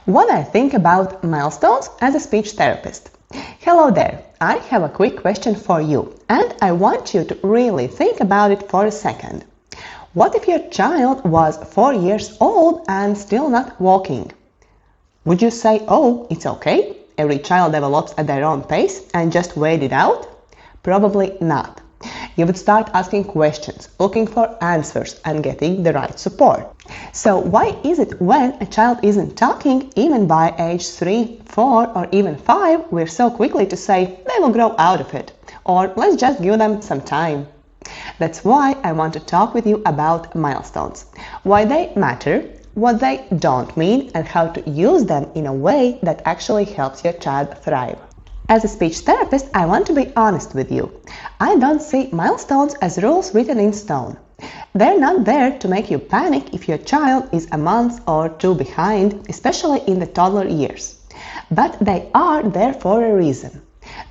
What I think about milestones as a speech therapist. Hello there, I have a quick question for you, and I want you to really think about it for a second. What if your child was 4 years old and still not walking? Would you say, oh, it's okay, every child develops at their own pace and just wait it out? Probably not. You would start asking questions, looking for answers, and getting the right support. So why is it when a child isn't talking, even by age 3, 4, or even 5, we're so quickly to say they will grow out of it, or let's just give them some time? That's why I want to talk with you about milestones, why they matter, what they don't mean, and how to use them in a way that actually helps your child thrive. As a speech therapist, I want to be honest with you. I don't see milestones as rules written in stone. They're not there to make you panic if your child is a month or two behind, especially in the toddler years. But they are there for a reason.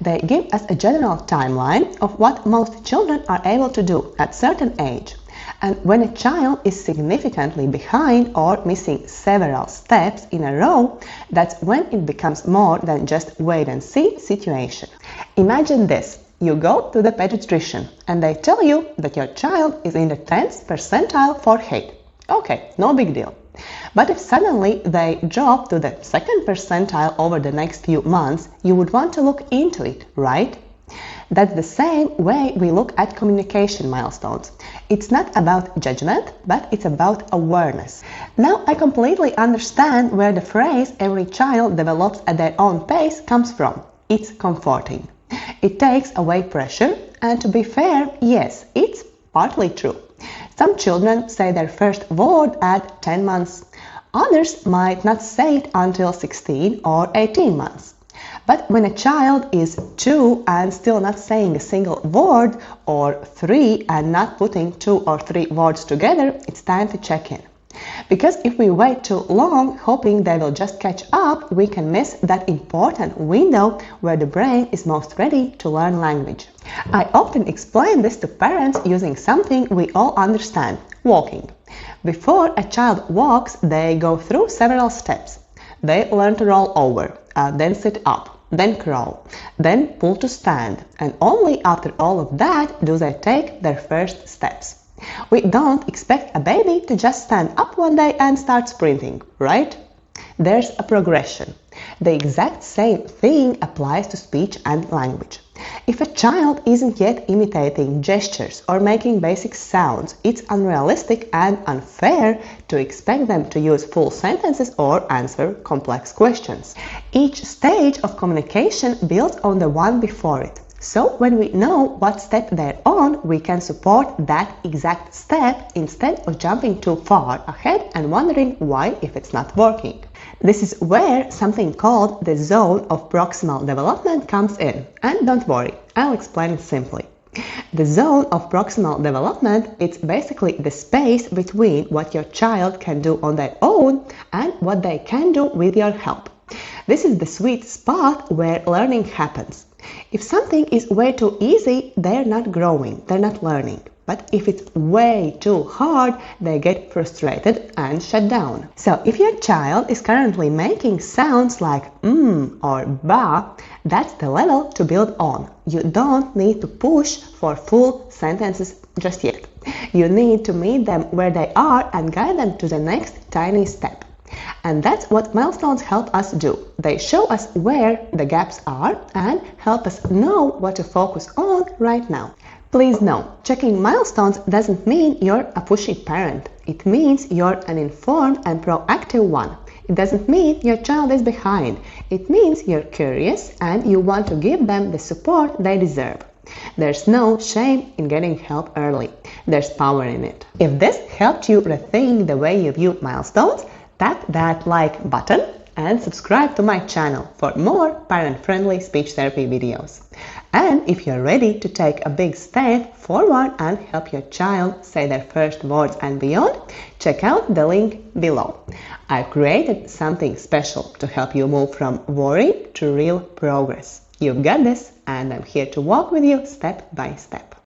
They give us a general timeline of what most children are able to do at a certain age. And when a child is significantly behind or missing several steps in a row, that's when it becomes more than just wait and see situation. Imagine this. You go to the pediatrician and they tell you that your child is in the 10th percentile for height. Okay, no big deal. But if suddenly they drop to the 2nd percentile over the next few months, you would want to look into it, right? That's the same way we look at communication milestones. It's not about judgment, but it's about awareness. Now I completely understand where the phrase every child develops at their own pace comes from. It's comforting. It takes away pressure, and to be fair, yes, it's partly true. Some children say their first word at 10 months. Others might not say it until 16 or 18 months. But when a child is 2 and still not saying a single word, or 3 and not putting 2 or 3 words together, it's time to check in. Because if we wait too long, hoping they will just catch up, we can miss that important window where the brain is most ready to learn language. I often explain this to parents using something we all understand: walking. Before a child walks, they go through several steps. They learn to roll over, then sit up, then crawl, then pull to stand, and only after all of that do they take their first steps. We don't expect a baby to just stand up one day and start sprinting, right? There's a progression. The exact same thing applies to speech and language. If a child isn't yet imitating gestures or making basic sounds, it's unrealistic and unfair to expect them to use full sentences or answer complex questions. Each stage of communication builds on the one before it. So when we know what step they're on, we can support that exact step instead of jumping too far ahead and wondering why if it's not working. This is where something called the zone of proximal development comes in. And don't worry, I'll explain it simply. The zone of proximal development is basically the space between what your child can do on their own and what they can do with your help. This is the sweet spot where learning happens. If something is way too easy, they're not growing, they're not learning. But if it's way too hard, they get frustrated and shut down. So if your child is currently making sounds like or ba, that's the level to build on. You don't need to push for full sentences just yet. You need to meet them where they are and guide them to the next tiny step. And that's what milestones help us do. They show us where the gaps are and help us know what to focus on right now. Please know, checking milestones doesn't mean you're a pushy parent. It means you're an informed and proactive one. It doesn't mean your child is behind. It means you're curious and you want to give them the support they deserve. There's no shame in getting help early. There's power in it. If this helped you rethink the way you view milestones, tap that like button and subscribe to my channel for more parent-friendly speech therapy videos. And if you're ready to take a big step forward and help your child say their first words and beyond, check out the link below. I've created something special to help you move from worry to real progress. You've got this, and I'm here to walk with you step by step.